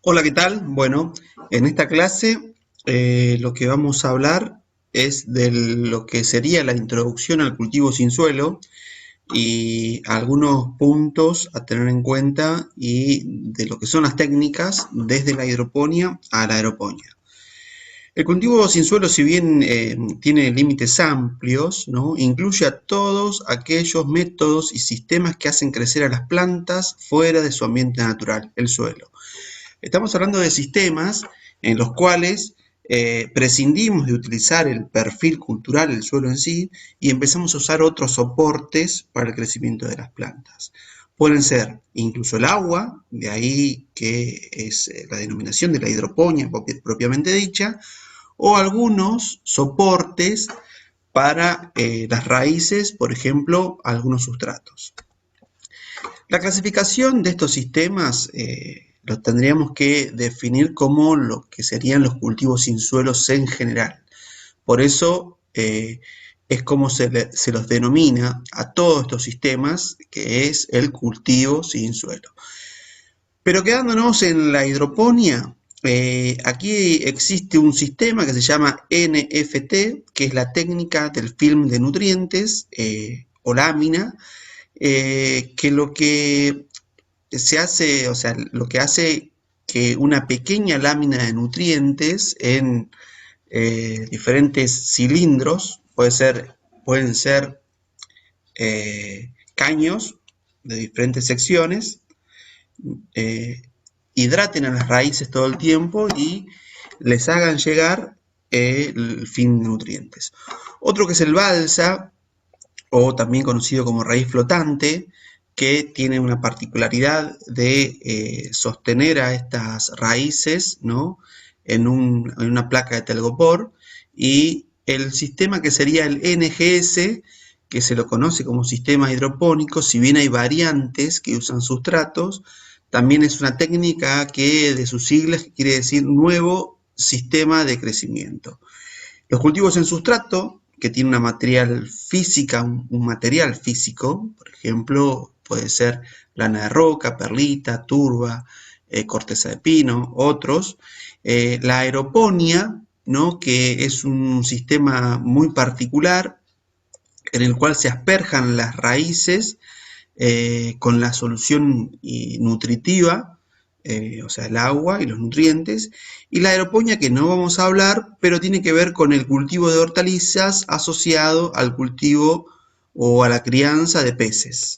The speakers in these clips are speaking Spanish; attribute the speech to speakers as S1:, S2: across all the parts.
S1: Hola, ¿qué tal? Bueno, en esta clase lo que vamos a hablar es de lo que sería la introducción al cultivo sin suelo y algunos puntos a tener en cuenta y de lo que son las técnicas desde la hidroponía a la aeroponía. El cultivo sin suelo, si bien tiene límites amplios, ¿no? Incluye a todos aquellos métodos y sistemas que hacen crecer a las plantas fuera de su ambiente natural, el suelo. Estamos hablando de sistemas en los cuales prescindimos de utilizar el perfil cultural, el suelo en sí, y empezamos a usar otros soportes para el crecimiento de las plantas. Pueden ser incluso el agua, de ahí que es la denominación de la hidroponía propiamente dicha, o algunos soportes para las raíces, por ejemplo, algunos sustratos. La clasificación de estos sistemas los tendríamos que definir como lo que serían los cultivos sin suelos en general. Por eso es como se los denomina a todos estos sistemas, que es el cultivo sin suelo. Pero quedándonos en la hidroponía, aquí existe un sistema que se llama NFT, que es la técnica del film de nutrientes o lámina, que lo que se hace, o sea, lo que hace que una pequeña lámina de nutrientes en diferentes cilindros, pueden ser caños de diferentes secciones, eh, hidraten a las raíces todo el tiempo y les hagan llegar el fin de nutrientes. Otro que es el balsa, o también conocido como raíz flotante, que tiene una particularidad de sostener a estas raíces, ¿no? en una placa de telgopor, y el sistema que sería el NGS, que se lo conoce como sistema hidropónico, si bien hay variantes que usan sustratos, también es una técnica que de sus siglas quiere decir nuevo sistema de crecimiento. Los cultivos en sustrato, que tiene una material física, un material físico, por ejemplo, puede ser lana de roca, perlita, turba, corteza de pino, otros. La aeroponía, ¿no? Que es un sistema muy particular en el cual se asperjan las raíces con la solución nutritiva, o sea, el agua y los nutrientes, y la aeroponía que no vamos a hablar, pero tiene que ver con el cultivo de hortalizas asociado al cultivo o a la crianza de peces.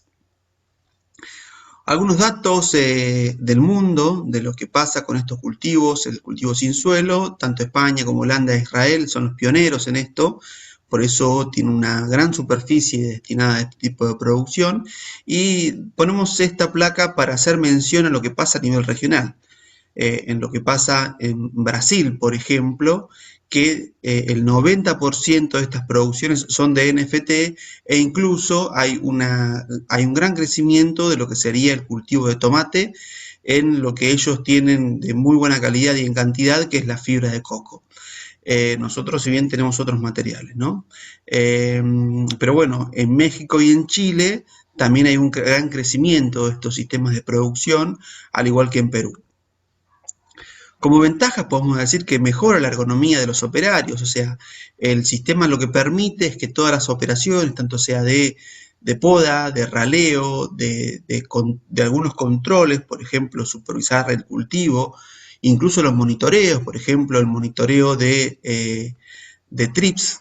S1: Algunos datos del mundo, de lo que pasa con estos cultivos, el cultivo sin suelo, tanto España como Holanda e Israel son los pioneros en esto, por eso tiene una gran superficie destinada a este tipo de producción, y ponemos esta placa para hacer mención a lo que pasa a nivel regional. En lo que pasa en Brasil, por ejemplo, que el 90% de estas producciones son de NFT e incluso hay un gran crecimiento de lo que sería el cultivo de tomate en lo que ellos tienen de muy buena calidad y en cantidad, que es la fibra de coco. Nosotros, si bien tenemos otros materiales, ¿no? Pero bueno, en México y en Chile también hay un gran crecimiento de estos sistemas de producción, al igual que en Perú. Como ventaja podemos decir que mejora la ergonomía de los operarios, o sea, el sistema lo que permite es que todas las operaciones, tanto sea de poda, de raleo, de algunos controles, por ejemplo, supervisar el cultivo, incluso los monitoreos, por ejemplo, el monitoreo de trips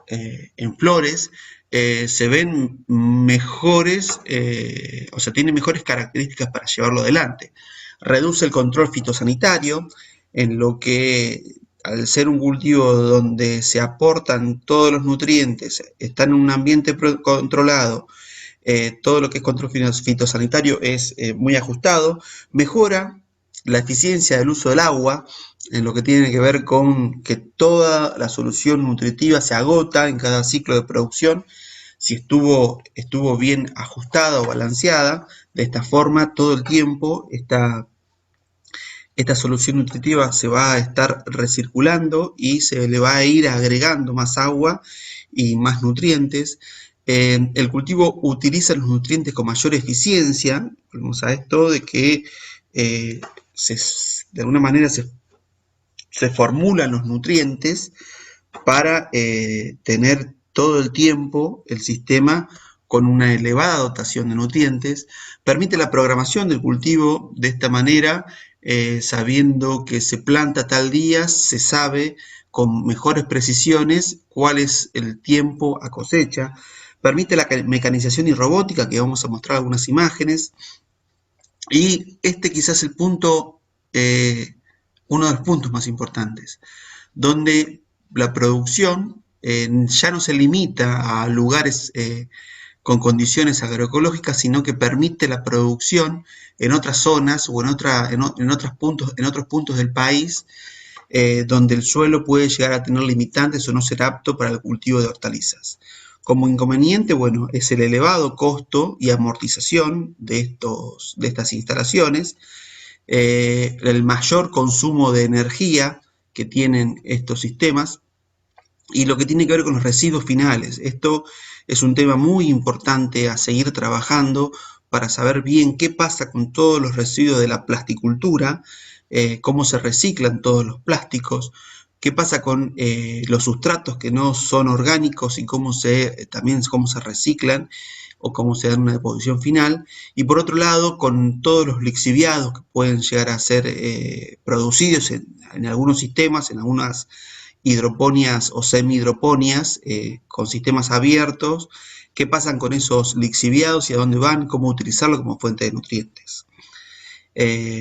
S1: en flores, se ven mejores, o sea, tiene mejores características para llevarlo adelante. Reduce el control fitosanitario, en lo que al ser un cultivo donde se aportan todos los nutrientes, está en un ambiente controlado, todo lo que es control fitosanitario es muy ajustado, mejora la eficiencia del uso del agua, en lo que tiene que ver con que toda la solución nutritiva se agota en cada ciclo de producción, si estuvo bien ajustada o balanceada. De esta forma, todo el tiempo esta solución nutritiva se va a estar recirculando y se le va a ir agregando más agua y más nutrientes. El cultivo utiliza los nutrientes con mayor eficiencia. Volvemos a esto de que se de alguna manera se formulan los nutrientes para tener todo el tiempo el sistema con una elevada dotación de nutrientes, permite la programación del cultivo de esta manera, sabiendo que se planta tal día, se sabe con mejores precisiones cuál es el tiempo a cosecha, permite la mecanización y robótica, que vamos a mostrar algunas imágenes, y este quizás es el punto, uno de los puntos más importantes, donde la producción ya no se limita a lugares con condiciones agroecológicas, sino que permite la producción en otras zonas o en otros puntos del país, donde el suelo puede llegar a tener limitantes o no ser apto para el cultivo de hortalizas. Como inconveniente, bueno, es el elevado costo y amortización de estas instalaciones, el mayor consumo de energía que tienen estos sistemas y lo que tiene que ver con los residuos finales. Esto es un tema muy importante a seguir trabajando para saber bien qué pasa con todos los residuos de la plasticultura, cómo se reciclan todos los plásticos, qué pasa con los sustratos que no son orgánicos y también cómo se reciclan o cómo se dan una deposición final, y por otro lado con todos los lixiviados que pueden llegar a ser producidos en algunos sistemas, en algunas hidroponías o semi-hidroponías con sistemas abiertos, qué pasan con esos lixiviados y a dónde van, cómo utilizarlo como fuente de nutrientes.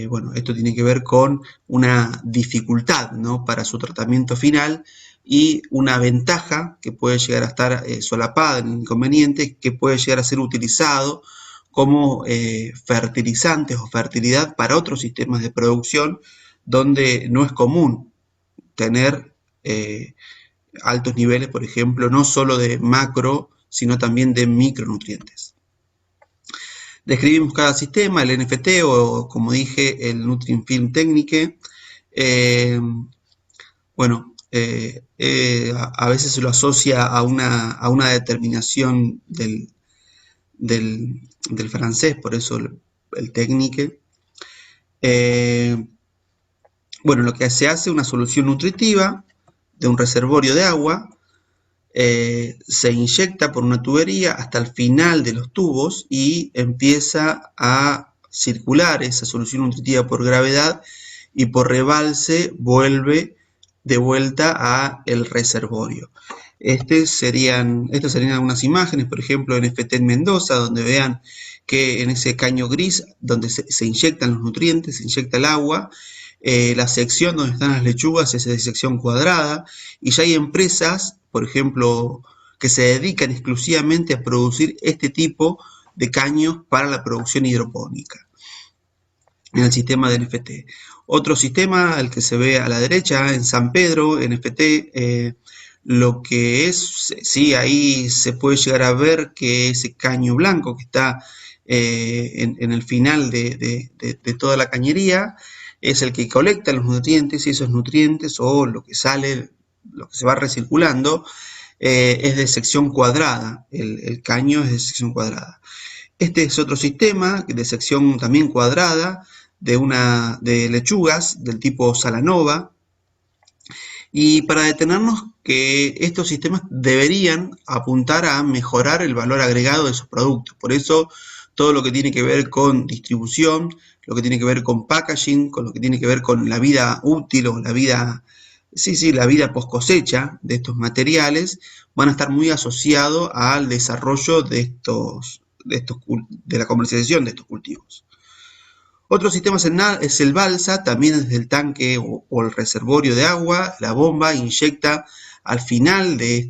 S1: Bueno, esto tiene que ver con una dificultad, ¿no?, para su tratamiento final y una ventaja que puede llegar a estar solapada en el inconveniente, que puede llegar a ser utilizado como fertilizantes o fertilidad para otros sistemas de producción donde no es común tener altos niveles, por ejemplo, no solo de macro, sino también de micronutrientes. Describimos cada sistema, el NFT o, como dije, el Nutrient Film Technique. Bueno, a veces se lo asocia a una determinación del francés, por eso el Technique. Bueno, lo que se hace, una solución nutritiva de un reservorio de agua, se inyecta por una tubería hasta el final de los tubos y empieza a circular esa solución nutritiva por gravedad y por rebalse vuelve de vuelta a el reservorio. Estas serían algunas imágenes, por ejemplo, en NFT en Mendoza, donde vean que en ese caño gris, donde se inyectan los nutrientes, se inyecta el agua, la sección donde están las lechugas es de sección cuadrada, y ya hay empresas, por ejemplo, que se dedican exclusivamente a producir este tipo de caños para la producción hidropónica en el sistema de NFT. Otro sistema, el que se ve a la derecha, en San Pedro, NFT, lo que es, sí, ahí se puede llegar a ver que ese caño blanco que está en el final de toda la cañería es el que colecta los nutrientes, y esos nutrientes o lo que sale, lo que se va recirculando, es de sección cuadrada, el caño es de sección cuadrada. Este es otro sistema de sección también cuadrada, de lechugas del tipo Salanova, y para detenernos que estos sistemas deberían apuntar a mejorar el valor agregado de sus productos. Por eso todo lo que tiene que ver con distribución, lo que tiene que ver con packaging, con lo que tiene que ver con la vida útil o la vida post cosecha de estos materiales, van a estar muy asociados al desarrollo de la comercialización de estos cultivos. Otro sistema es el balsa, también desde el tanque o el reservorio de agua, la bomba inyecta al final de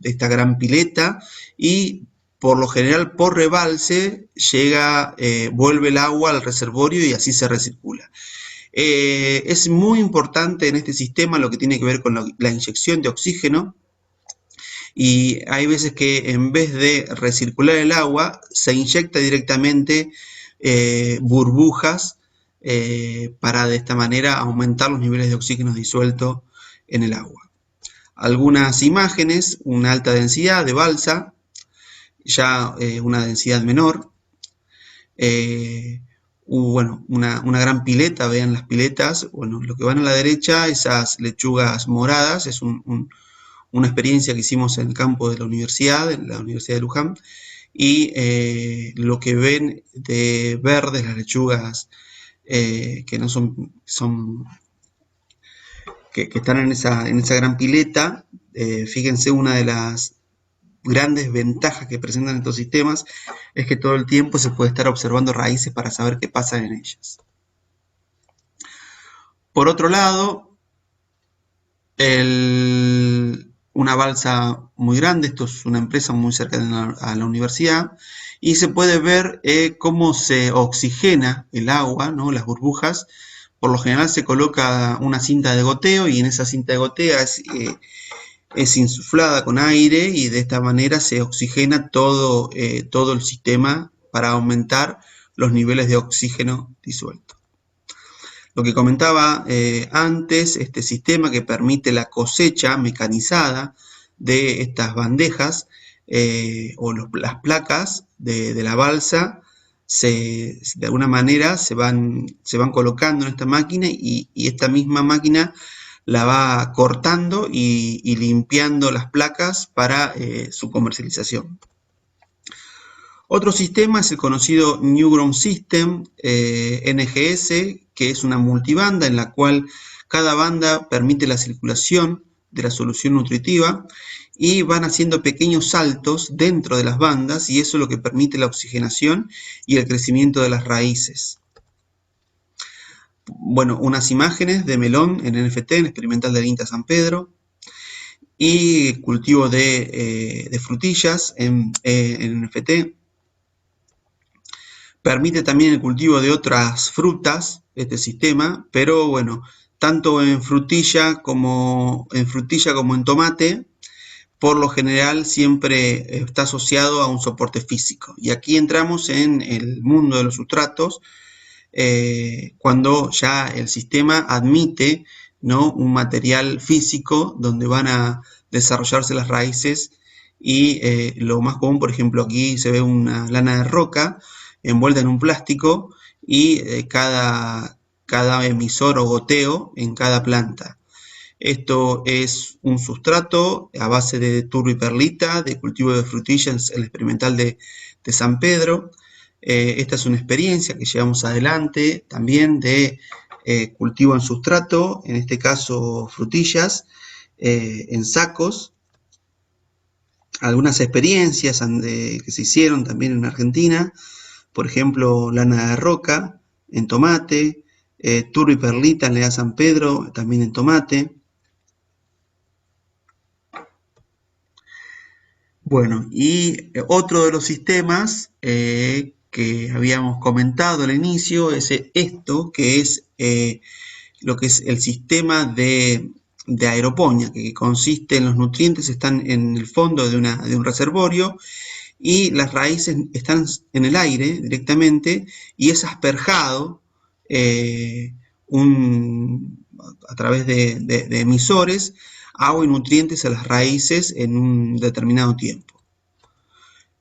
S1: esta gran pileta y por lo general por rebalse vuelve el agua al reservorio y así se recircula. Es muy importante en este sistema lo que tiene que ver con la inyección de oxígeno, y hay veces que en vez de recircular el agua se inyecta directamente burbujas para de esta manera aumentar los niveles de oxígeno disuelto en el agua. Algunas imágenes, una alta densidad de balsa, ya una densidad menor, bueno, una gran pileta, vean las piletas, bueno, lo que van a la derecha, esas lechugas moradas, es una experiencia que hicimos en el campo de la Universidad de Luján, y lo que ven de verdes, las lechugas que no que están en esa gran pileta, fíjense, una de las grandes ventajas que presentan estos sistemas es que todo el tiempo se puede estar observando raíces para saber qué pasa en ellas. Por otro lado, una balsa muy grande, esto es una empresa muy cercana a la universidad, y se puede ver cómo se oxigena el agua, ¿no? Las burbujas. Por lo general se coloca una cinta de goteo y en esa cinta de goteo es insuflada con aire y de esta manera se oxigena todo el sistema para aumentar los niveles de oxígeno disuelto. Lo que comentaba antes, este sistema que permite la cosecha mecanizada de estas bandejas o las placas de la balsa, de alguna manera se van colocando en esta máquina y esta misma máquina la va cortando y limpiando las placas para su comercialización. Otro sistema es el conocido Newground System, NGS, que es una multibanda en la cual cada banda permite la circulación de la solución nutritiva y van haciendo pequeños saltos dentro de las bandas y eso es lo que permite la oxigenación y el crecimiento de las raíces. Bueno, unas imágenes de melón en NFT, en experimental del INTA San Pedro, y cultivo de frutillas en NFT. Permite también el cultivo de otras frutas, este sistema, pero bueno, tanto en frutilla como en tomate, por lo general siempre está asociado a un soporte físico. Y aquí entramos en el mundo de los sustratos, cuando ya el sistema admite, ¿no?, un material físico donde van a desarrollarse las raíces y lo más común, por ejemplo, aquí se ve una lana de roca envuelta en un plástico y cada emisor o goteo en cada planta. Esto es un sustrato a base de turbiperlita, de cultivo de frutillas, el experimental de San Pedro. Esta es una experiencia que llevamos adelante también de cultivo en sustrato, en este caso frutillas, en sacos. Algunas experiencias que se hicieron también en Argentina, por ejemplo, lana de roca en tomate, turbiperlita en Lea San Pedro, también en tomate. Bueno, y otro de los sistemas que habíamos comentado al inicio es esto, que es lo que es el sistema de aeroponía, que consiste en los nutrientes están en el fondo de un reservorio y las raíces están en el aire directamente y es asperjado a través de emisores agua y nutrientes a las raíces en un determinado tiempo.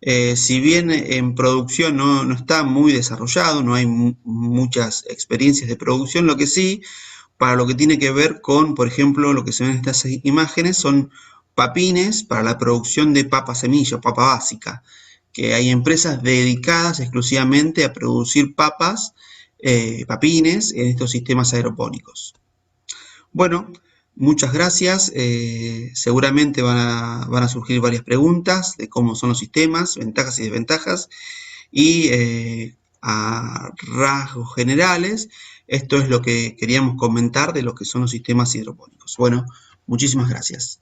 S1: Si bien en producción no está muy desarrollado, no hay muchas experiencias de producción, lo que sí, para lo que tiene que ver con, por ejemplo, lo que se ven en estas imágenes, son papines para la producción de papa semilla, papa básica, que hay empresas dedicadas exclusivamente a producir papines en estos sistemas aeropónicos. Bueno, muchas gracias. Seguramente van a surgir varias preguntas de cómo son los sistemas, ventajas y desventajas. Y a rasgos generales, esto es lo que queríamos comentar de lo que son los sistemas hidropónicos. Bueno, muchísimas gracias.